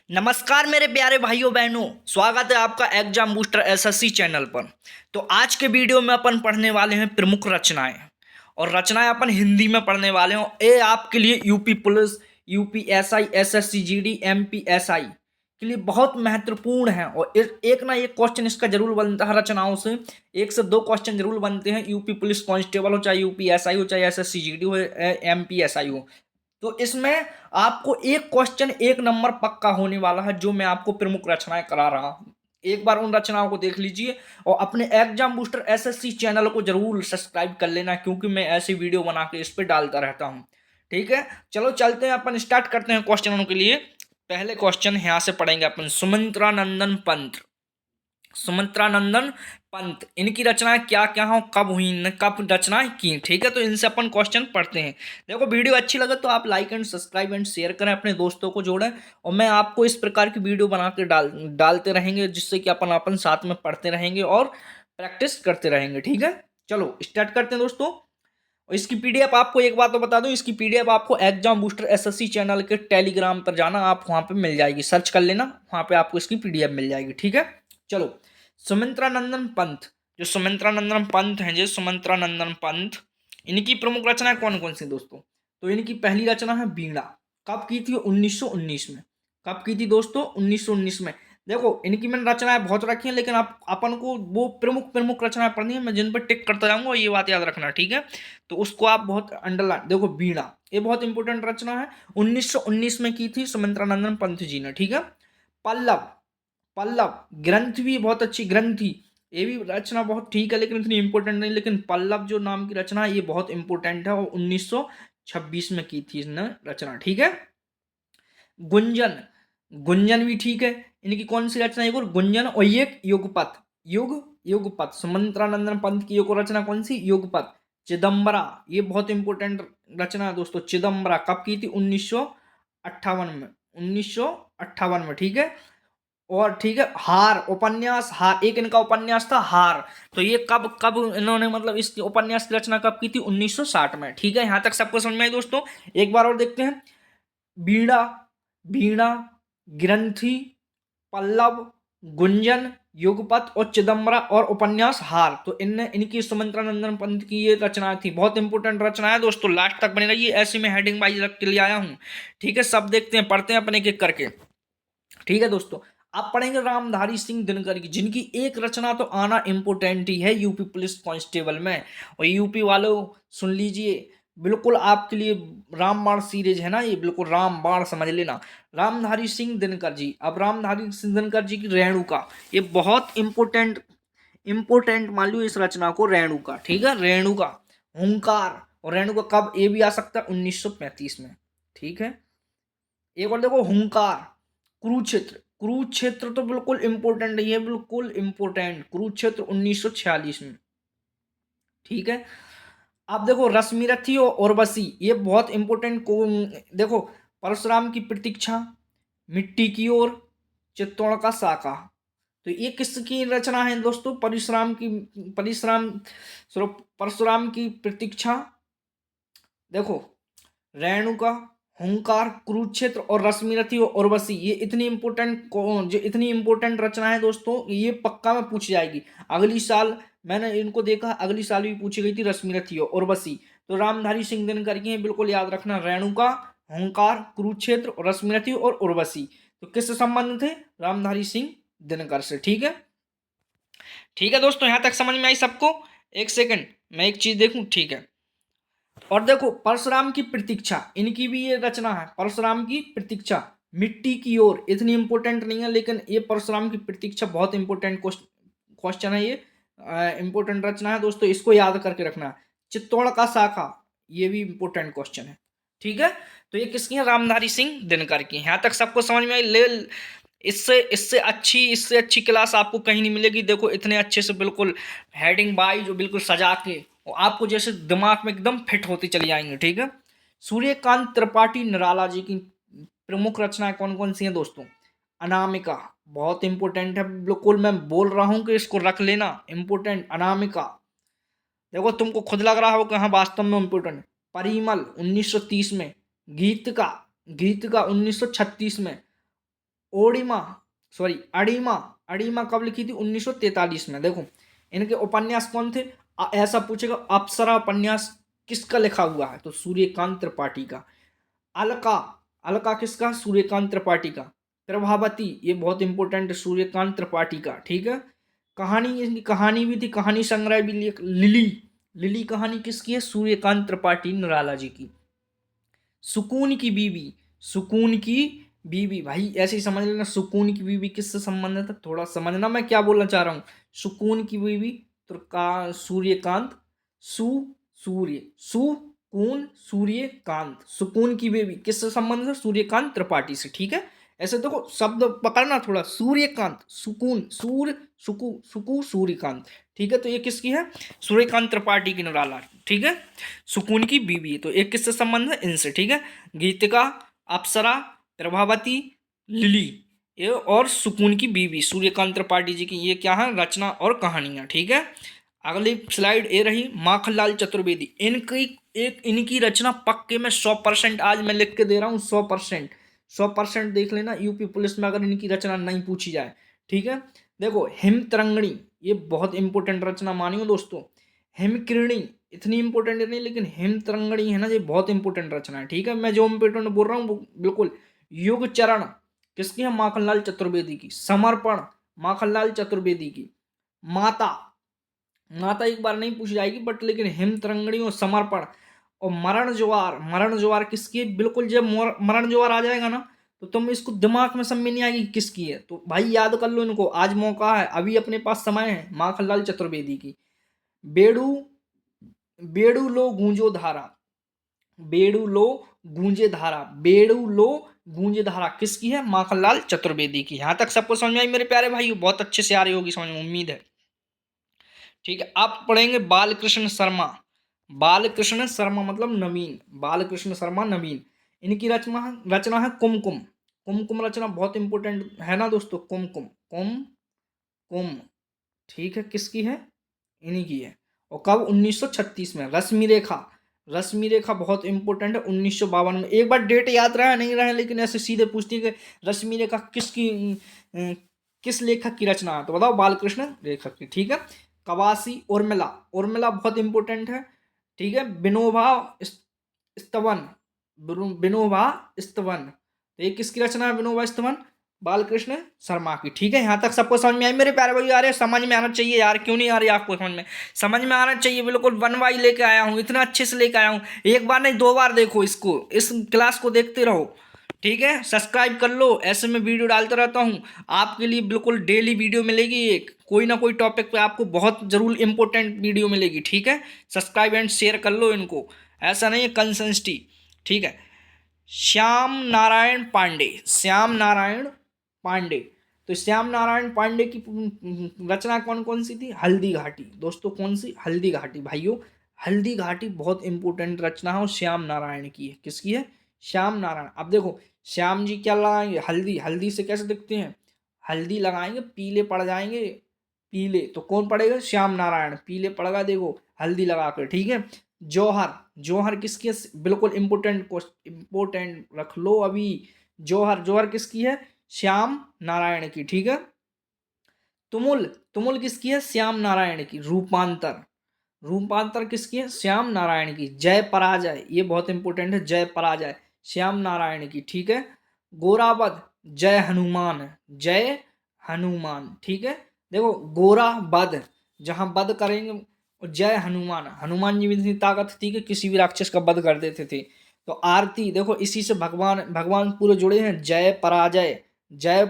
नमस्कार मेरे प्यारे भाइयों बहनों, स्वागत है आपका एग्जाम बूस्टर एसएससी चैनल पर। तो आज के वीडियो में अपन पढ़ने वाले हैं प्रमुख रचनाएं, और रचनाएं अपन हिंदी में पढ़ने वाले हैं। ये आपके लिए UP police, UPSI, SSC GD, MPSI के लिए बहुत महत्वपूर्ण है। और एक ना एक क्वेश्चन इसका जरूर बनता है रचनाओं से, एक से दो क्वेश्चन जरूर बनते हैं। यूपी पुलिस कांस्टेबल हो, चाहे यूपीएसआई हो, चाहे एसएससी जीडी हो, एमपीएसआई हो। तो इसमें आपको एक क्वेश्चन एक नंबर पक्का होने वाला है, जो मैं आपको प्रमुख रचनाएं करा रहा हूं। एक बार उन रचनाओं को देख लीजिए और अपने एग्जाम बूस्टर एसएससी चैनल को जरूर सब्सक्राइब कर लेना, क्योंकि मैं ऐसी वीडियो बना के इस पे डालता रहता हूं। ठीक है, चलो चलते हैं, अपन स्टार्ट करते हैं क्वेश्चनों के लिए। पहले क्वेश्चन यहां से पढ़ेंगे अपन। सुमित्रानंदन पंत, सुमित्रानंदन पंत, इनकी रचनाएं क्या क्या हो, कब हुई, कब रचनाएं की। ठीक है, तो इनसे अपन क्वेश्चन पढ़ते हैं। देखो, वीडियो अच्छी लगे तो आप like and subscribe and share करें, अपने दोस्तों को जोड़ें, और मैं आपको इस प्रकार की वीडियो बना के डालते रहेंगे, जिससे कि अपन अपन साथ में पढ़ते रहेंगे और प्रैक्टिस करते रहेंगे। ठीक है, चलो स्टार्ट करते हैं दोस्तों। और इसकी पीडीएफ आपको एक बात तो बता दूं, इसकी पीडीएफ आपको एग्जाम बूस्टर एसएससी चैनल के टेलीग्राम पर जाना, आप वहां पे मिल जाएगी, सर्च कर लेना, वहां पे आपको इसकी पीडीएफ मिल जाएगी। ठीक है, चलो। सुमित्रानंदन पंत, जो सुमित्रानंदन पंत हैं, जो सुमित्रानंदन पंत, इनकी प्रमुख रचना कौन कौन सी दोस्तों? तो इनकी पहली रचना है वीणा। कब की थी? 1919 में। कब की थी दोस्तों? 1919 में। देखो, इनकी मैंने रचनाएं बहुत रखी हैं, लेकिन आप अपन को वो प्रमुख प्रमुख रचनाएं पढ़नी है, मैं जिन पर टिक करता जाऊंगा, ये बात याद रखना। ठीक है, तो उसको आप बहुत अंडरलाइन। देखो, वीणा ये बहुत इंपॉर्टेंट रचना है, 1919 में की थी सुमित्रानंदन पंत जी ने। ठीक है, पल्लव, पल्लव ग्रंथ भी बहुत अच्छी ग्रंथि, ये भी रचना बहुत ठीक है, लेकिन इतनी इंपॉर्टेंट नहीं। लेकिन पल्लव जो नाम की रचना है, ये बहुत इंपॉर्टेंट है, और 1926 में की थी इसने रचना। ठीक है, गुंजन, गुंजन भी ठीक है। इनकी कौन सी रचना? एक और गुंजन, और एक युगपथ, युगपथ। सुमंत्रानंदन पंत की एक रचना कौन सी? युगपथ। चिदम्बरा, ये बहुत इंपॉर्टेंट रचना है दोस्तों। चिदम्बरा कब की थी? 1958 में, 1958 में। ठीक है, और ठीक है, हार उपन्यास, हार एक इनका उपन्यास था, हार। तो ये कब कब इन्होंने, मतलब इस उपन्यास की रचना कब की थी? 1960 में। ठीक है, यहां तक सबको समझ में आई दोस्तों? एक बार और देखते हैं। वीणा, वीणा, ग्रंथि, पल्लव, गुंजन, युगपथ और चिदम्बरा, और उपन्यास हार। तो इनकी सुमंत्रानंदन पंत की ये रचना थी, बहुत इंपॉर्टेंट रचना है दोस्तों। लास्ट तक बने रहिए, ऐसे में हेडिंग वाइज रख के लिए आया हूं। ठीक है, सब देखते हैं, पढ़ते हैं अपने एक एक करके। ठीक है दोस्तों, आप पढ़ेंगे रामधारी सिंह दिनकर की, जिनकी एक रचना तो आना इंपोर्टेंट ही है यूपी पुलिस कांस्टेबल में। और यूपी वालों सुन लीजिए, बिल्कुल आपके लिए रामबाण सीरीज है ना, ये बिल्कुल रामबाण समझ लेना। रामधारी सिंह दिनकर जी, अब रामधारी सिंह दिनकर जी की रेणुका, ये बहुत इंपोर्टेंट, इंपोर्टेंट मान लो इस रचना को, रेणुका। ठीक है, रेणुका, हुंकार, और रेणुका कब? ये भी आ सकता है 1935 में। ठीक है, एक और देखो, हुंकार, कुरुक्षेत्र, कुरुक्षेत्र तो बिल्कुल इंपोर्टेंट है, ये बिल्कुल इंपोर्टेंट, कुरुक्षेत्र 1946 में। ठीक है, आप देखो, रश्मिरथी और उर्वशी, ये बहुत इंपोर्टेंट को। देखो, परशुराम की प्रतीक्षा, मिट्टी की ओर, चित्तौड़ का साका। तो ये किसकी रचना है दोस्तों? परशुराम की, परशुराम, परशुराम की प्रतीक्षा, देखो, रेणुका, हुंकार, कुरुक्षेत्र और रश्मिरथी और उर्वशी, ये इतनी इंपोर्टेंट, जो इतनी इंपोर्टेंट रचना है दोस्तों, ये पक्का में पूछ जाएगी अगली साल। मैंने इनको देखा, अगली साल भी पूछी गई थी रश्मिरथी और उर्वशी। तो रामधारी सिंह दिनकर की बिल्कुल याद रखना, रेणुका, हुंकार, कुरुक्षेत्र और रश्मिरथी और उर्वशी। तो किससे संबंध थे? रामधारी सिंह दिनकर से। ठीक है, ठीक है दोस्तों, यहां तक समझ में आई सबको? एक सेकंड, मैं एक चीज देखूं। ठीक है, और देखो, परशुराम की प्रतीक्षा, इनकी भी ये रचना है, परशुराम की प्रतीक्षा, मिट्टी की ओर इतनी इंपॉर्टेंट नहीं है, लेकिन ये परशुराम की प्रतीक्षा बहुत इंपॉर्टेंट क्वेश्चन है, ये इंपॉर्टेंट रचना है दोस्तों, इसको याद करके रखना। चित्तौड़ का साखा, ये भी इंपॉर्टेंट क्वेश्चन है। ठीक है, तो ये किसकी है? रामधारी सिंह दिनकर की। यहां तक सबको समझ में आई? ले, इससे अच्छी क्लास आपको कहीं नहीं मिलेगी। देखो, इतने अच्छे से बिल्कुल हेडिंग बाई, जो बिल्कुल सजा के, और आपको जैसे दिमाग में एकदम फिट होती चली जाएंगे। ठीक है, सूर्यकांत त्रिपाठी निराला जी की प्रमुख रचनाएं कौन कौन सी हैं दोस्तों? अनामिका, बहुत इंपॉर्टेंट है, बिल्कुल मैं बोल रहा हूं कि इसको रख लेना, इंपॉर्टेंट। अनामिका, देखो तुमको खुद लग रहा हो कि हाँ वास्तव में इंपॉर्टेंट। परिमल 1930 में। गीत का, गीत का 1936 में। ओडिमा सॉरी अड़ीमा अड़ीमा कब लिखी थी? 1943 में। देखो इनके उपन्यास कौन थे? ऐसा पूछेगा अप्सरा उपन्यास किसका लिखा हुआ है? तो सूर्यकांत त्रिपाठी का। अलका अलका किसका? सूर्यकांत त्रिपाठी का। प्रभावती ये बहुत इंपॉर्टेंट है, सूर्यकांत त्रिपाठी का। ठीक है। कहानी, इनकी कहानी भी थी, कहानी संग्रह भी लिली लिली कहानी किसकी है? सूर्यकांत त्रिपाठी निराला जी की। सुकून की बीवी सुकून की बीवी भाई ऐसे ही समझ लेना, सुकून की बीवी किससे संबंधित है? थोड़ा समझना मैं क्या बोलना चाह रहा हूँ। सुकून की बीवी तो का सूर्यकांत सु सूर्य सुकून सूर्यकांत, सुकून की बीवी किससे संबंधित है? सूर्यकांत त्रिपाठी से। ठीक है। ऐसे देखो शब्द पकड़ना थोड़ा, सूर्यकांत सुकून सूर्य सुकू सुकू सूर्यकांत। ठीक है। तो ये किसकी है? सूर्यकांत त्रिपाठी की निराला। ठीक है। सुकून की बीवी तो एक किससे संबंध है? इनसे। ठीक है। गीतिका, अप्सरा, प्रभावती, लिली ये और सुकून की बीवी सूर्यकांत त्रिपाठी जी की ये क्या है? रचना और कहानियां। ठीक है। अगली स्लाइड ये रही माखनलाल चतुर्वेदी। इनकी रचना पक्के में 100% आज मैं लिख के दे रहा हूँ। 100% देख लेना यूपी पुलिस में अगर इनकी रचना नहीं पूछी जाए। ठीक है। देखो हिमतरंगिणी ये बहुत इंपॉर्टेंट रचना मानियो दोस्तों। हिमकिरणी इतनी इंपॉर्टेंट नहीं, लेकिन हिमतरंगिणी है ना, ये बहुत इंपॉर्टेंट रचना है। ठीक है। मैं जो इंपॉर्टेंट बोल रहा हूँ वो बिल्कुल। युग चरण किसकी है? माखनलाल चतुर्वेदी की। समर्पण माखनलाल चतुर्वेदी की। माता माता एक बार नहीं पूछी जाएगी बट लेकिन हिमतरंगिणी और समर्पण। और मरण ज्वार किसकी है? बिल्कुल जब मरण ज्वार आ जाएगा ना तो तुम इसको दिमाग में समझ में नहीं आएगी किसकी है, तो भाई याद कर लो इनको, आज मौका है, अभी अपने पास समय है। माखनलाल चतुर्वेदी की। बेड़ू बेड़ू लो गूंजो धारा बेड़ू लो गूंजे धारा किसकी है? माखनलाल चतुर्वेदी की। यहां तक सबको समझ में आई मेरे प्यारे भाई? बहुत अच्छे से आ रही होगी समझ में, उम्मीद है। ठीक है। आप पढ़ेंगे बालकृष्ण शर्मा। बालकृष्ण शर्मा मतलब नवीन, बालकृष्ण शर्मा नवीन। इनकी रचना है कुमकुम। कुमकुम रचना बहुत इंपॉर्टेंट है ना दोस्तों। कुमकुम कुम ठीक है। किसकी है? इन्हीं की है। और कब? 1936 में। रश्मि रेखा बहुत इंपॉर्टेंट है, 1952 में। एक बार डेट याद रहा नहीं रहा, लेकिन ऐसे सीधे पूछती है कि रश्मि रेखा किस लेखक की रचना है? तो बताओ बालकृष्ण लेखक की। ठीक है। कवासी उर्मिला उर्मिला बहुत इंपॉर्टेंट है। ठीक है। स्तवन विनोबा स्तवन तो ये किसकी रचना है? विनोबा स्तवन बालकृष्ण शर्मा की। ठीक है। यहाँ तक सबको समझ में आई मेरे प्यारे भाई? यार समझ में आना चाहिए यार, क्यों नहीं आ रही आपको समझ में? समझ में आना चाहिए बिल्कुल। 1 बाई लेके आया हूँ, इतना अच्छे से लेके आया हूँ। एक बार नहीं 2 बार देखो इसको, इस क्लास को देखते रहो। ठीक है। सब्सक्राइब कर लो, ऐसे में वीडियो डालता रहता हूँ आपके लिए। बिल्कुल डेली वीडियो मिलेगी, एक कोई ना कोई टॉपिक पे आपको बहुत जरूर इंपॉर्टेंट वीडियो मिलेगी। ठीक है। सब्सक्राइब एंड शेयर कर लो इनको, ऐसा नहीं है कंसिस्टेंसी। ठीक है। श्याम नारायण पांडे तो श्याम नारायण पांडे की रचना कौन कौन सी थी? हल्दी घाटी दोस्तों। कौन सी? हल्दी घाटी भाइयों। हल्दी घाटी बहुत इंपॉर्टेंट रचना है और श्याम नारायण की है। किसकी है? श्याम नारायण। अब देखो श्याम जी क्या लगाएंगे? हल्दी। हल्दी से कैसे दिखते हैं? हल्दी लगाएंगे पीले पड़ जाएंगे, पीले तो कौन पड़ेगा? श्याम नारायण पीले पड़ेगा, देखो हल्दी लगा कर। ठीक है। जौहर जौहर किसकी है? बिल्कुल इंपोर्टेंट रख लो अभी। जौहर किसकी है? श्याम नारायण की। ठीक है। तुमुल तुमुल किसकी है? श्याम नारायण की। रूपांतर किसकी है? श्याम नारायण की। जय पराजय ये बहुत इंपॉर्टेंट है, जय पराजय श्याम नारायण की। ठीक है। गोरावध जय हनुमान। ठीक है। देखो गोरा वध जहां वध करेंगे, और जय हनुमान जी में इतनी ताकत थी कि किसी भी राक्षस का वध कर देते थे। तो आरती देखो इसी से भगवान पूरे जुड़े हैं। जय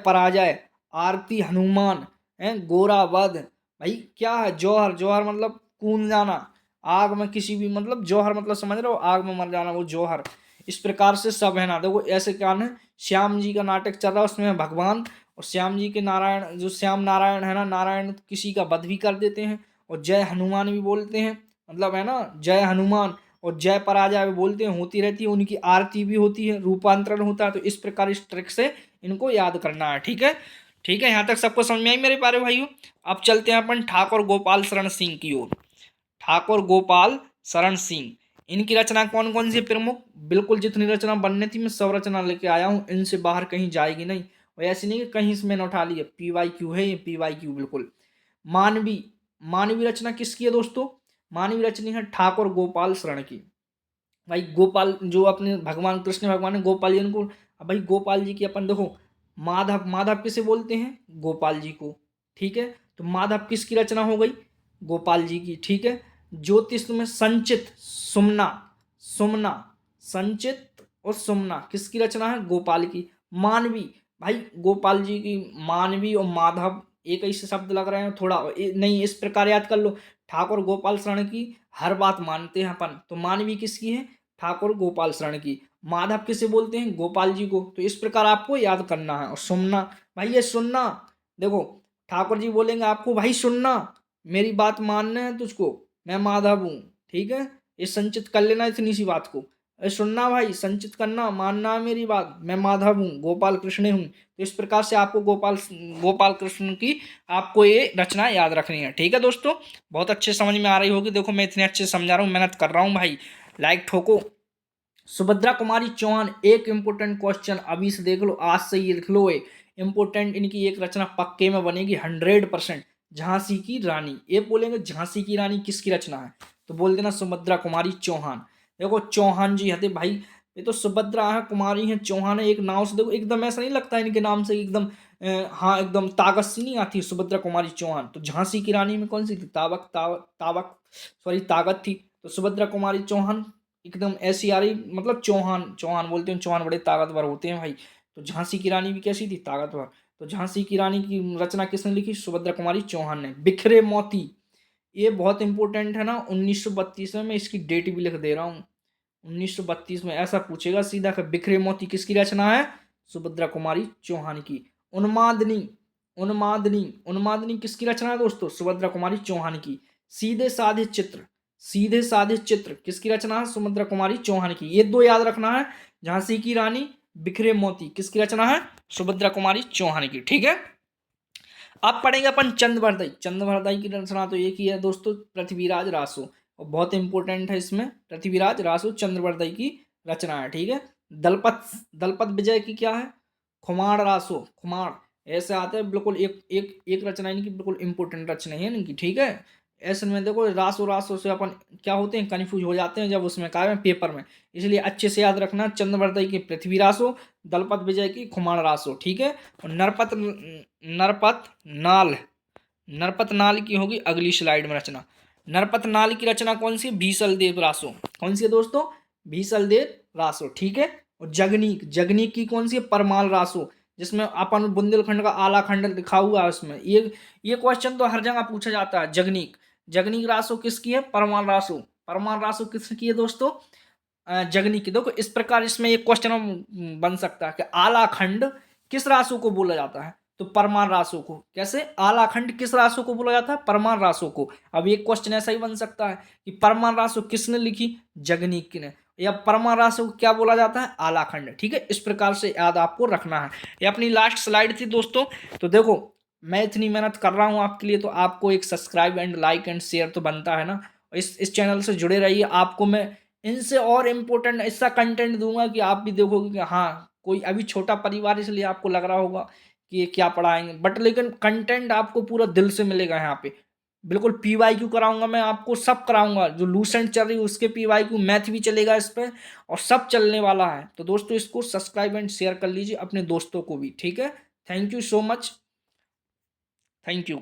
पराजय आरती हनुमान है। गोरा वध भाई क्या है? जौहर मतलब कूद जाना आग में, किसी भी मतलब जौहर मतलब समझ रहे हो, आग में मर जाना, वो जौहर। इस प्रकार से सब है ना। देखो ऐसे क्या है, श्याम जी का नाटक चल रहा है, उसमें भगवान और श्याम जी के नारायण, जो श्याम नारायण है ना, नारायण किसी का वध भी कर देते हैं। और जय हनुमान भी बोलते हैं, मतलब है ना जय हनुमान। और जय पराजय भी बोलते हैं, होती रहती है। उनकी आरती भी होती है, रूपांतरण होता है। तो इस प्रकार इस ट्रिक से इनको याद करना है। ठीक है। ठीक है। यहाँ तक सबको समझ में आई मेरे प्यारे भाइयों? अब चलते हैं अपन ठाकुर गोपाल शरण सिंह की ओर। ठाकुर गोपाल शरण सिंह इनकी रचना कौन कौन सी प्रमुख? बिल्कुल जितनी रचना बनने थी मैं सब रचना लेके आया हूँ, इनसे बाहर कहीं जाएगी नहीं। और ऐसे नहीं कि कहीं से मैंने उठा लिया, PYQ है ये, PYQ बिल्कुल। मानवी, मानवी रचना किसकी है दोस्तों? मानवी रचना है ठाकुर गोपाल शरण की। भाई गोपाल जो अपने भगवान कृष्ण भगवान ने गोपाल जी को, अब भाई गोपाल जी की अपन देखो, माधव, माधव किसे बोलते हैं? गोपाल जी को, ठीक है। तो माधव किसकी रचना हो गई? गोपाल जी की, ठीक है। ज्योतिष में संचित, सुमना, सुमना, संचित और सुमना किसकी रचना है? गोपाल की। मानवी, भाई गोपाल जी की। मानवी और माधव एक ऐसे शब्द लग रहे हैं थोड़ा, नहीं इस प्रकार याद कर लो, ठाकुर गोपाल शरण की हर बात मानते हैं अपन, तो मानवी किसकी है? ठाकुर गोपाल शरण की। माधव किसे बोलते हैं? गोपाल जी को। तो इस प्रकार आपको याद करना है। और सुनना, भाई ये सुनना, देखो ठाकुर जी बोलेंगे आपको, भाई सुनना, मेरी बात मानना है तुझको, मैं माधव हूँ, ठीक है। ये संचित कर लेना इतनी सी बात को, अरे सुनना भाई, संचित करना, मानना है मेरी बात, मैं माधव हूँ, गोपाल कृष्ण हूँ। तो इस प्रकार से आपको गोपाल गोपाल कृष्ण की आपको ये रचना याद रखनी है, ठीक है दोस्तों। बहुत अच्छे समझ में आ रही होगी, देखो मैं इतने अच्छे समझा रहा हूँ, मेहनत कर रहा हूँ भाई, लाइक ठोको। सुभद्रा कुमारी चौहान, एक इंपोर्टेंट क्वेश्चन अभी से देख लो, आज से ये लिख लो, इंपोर्टेंट, इनकी एक रचना पक्के में बनेगी 100%। झांसी की रानी, ये बोलेंगे झांसी की रानी किसकी रचना है, तो बोल देना सुभद्रा कुमारी चौहान। देखो चौहान जी हते भाई, ये तो सुभद्रा है, कुमारी है, चौहान है, एक नाम से देखो एकदम ऐसा नहीं लगता इनके नाम से एकदम हाँ एकदम ताकत सी नहीं आती सुभद्रा कुमारी चौहान। तो झांसी की रानी में कौन सी थी? तावक, तावक, सॉरी ताकत थी। तो सुभद्रा कुमारी चौहान एकदम ऐसी आ रही, मतलब चौहान, चौहान बोलते हैं, चौहान बड़े ताकतवर होते हैं भाई। तो झांसी की रानी भी कैसी थी? ताकतवर। तो झांसी की रानी की रचना किसने लिखी? सुभद्रा कुमारी चौहान ने। बिखरे मोती, ये बहुत इंपॉर्टेंट है ना, 1932 में, मैं इसकी डेट भी लिख दे रहा हूँ। 1932 में ऐसा पूछेगा सीधा कि बिखरे मोती किसकी रचना है? सुभद्रा कुमारी चौहान की। उन्मादनी, उन्मादनी, उन्मादनी किसकी रचना है दोस्तों? सुभद्रा कुमारी चौहान की। सीधे साधे चित्र, सीधे साधे चित्र किसकी रचना है? सुभद्रा कुमारी चौहान की। ये दो याद रखना है, झांसी की रानी, बिखरे मोती किसकी रचना है? सुभद्रा कुमारी चौहान की, ठीक है। अब पढ़ेंगे अपन चंद्रवरदाई। चंद्रवरदाई की रचना तो एक ही है दोस्तों, पृथ्वीराज रासो, और बहुत इंपॉर्टेंट है इसमें, पृथ्वीराज रासो चंद्रवरदाई की रचना है, ठीक है। दलपत, दलपत विजय की क्या है? खुमार रासो, खुमार, ऐसे आते हैं बिल्कुल, एक एक एक रचना इनकी बिल्कुल इंपॉर्टेंट रचना है इनकी, ठीक है। ऐसे में देखो रासो रासो से अपन क्या होते हैं, कन्फ्यूज हो जाते हैं जब उसमें क्या है पेपर में, इसलिए अच्छे से याद रखना, चंद्रवरदाई की पृथ्वी रासो, दलपत विजय की खुमार रासो, ठीक है। और नरपत, नरपत नाल, नरपत नाल की होगी अगली स्लाइड में रचना। नरपत नाल की रचना कौन सी? भीसल देव रासो, कौन सी है दोस्तों? भीसल देव रासो, ठीक है। और जगनीक, जगनीक की कौन सी है? परमाल रासो, जिसमें अपन बुंदेलखंड का आला खंड लिखा हुआ है उसमें, ये क्वेश्चन तो हर जगह पूछा जाता है। जगनीक, जगनीक रासो किसकी है? परमाल रासो, परमाल रासो किसकी है दोस्तों? जगनीक की। देखो इस प्रकार इसमें एक क्वेश्चन बन सकता है कि आला खंड किस रासो को बोला जाता है? तो परमार रासो को। कैसे? आला खंड किस रासो को बोला जाता है? परमार रासो को। अब एक क्वेश्चन ऐसा ही बन सकता है कि परमार रासो किसने लिखी? जगनीक ने। या परमार रासो को क्या बोला जाता है? आला खंड, ठीक है। इस प्रकार से याद आपको रखना है। ये अपनी लास्ट स्लाइड थी दोस्तों। तो देखो मैं इतनी मेहनत कर रहा हूँ आपके लिए, तो आपको एक subscribe and like and share तो बनता है ना। इस चैनल से जुड़े रहिए, आपको मैं इनसे और इम्पोर्टेंट ऐसा कंटेंट दूंगा कि आप भी देखोगे कि हाँ, कोई अभी छोटा परिवार इसलिए आपको लग रहा होगा कि ये क्या पढ़ाएंगे, बट लेकिन कंटेंट आपको पूरा दिल से मिलेगा यहाँ पे। बिल्कुल PYQ कराऊंगा मैं आपको, सब कराऊंगा, जो लूसेंट चल रही है उसके PYQ, मैथ भी चलेगा इस पर, और सब चलने वाला है। तो दोस्तों इसको सब्सक्राइब एंड शेयर कर लीजिए अपने दोस्तों को भी, ठीक है। Thank you so much, thank you.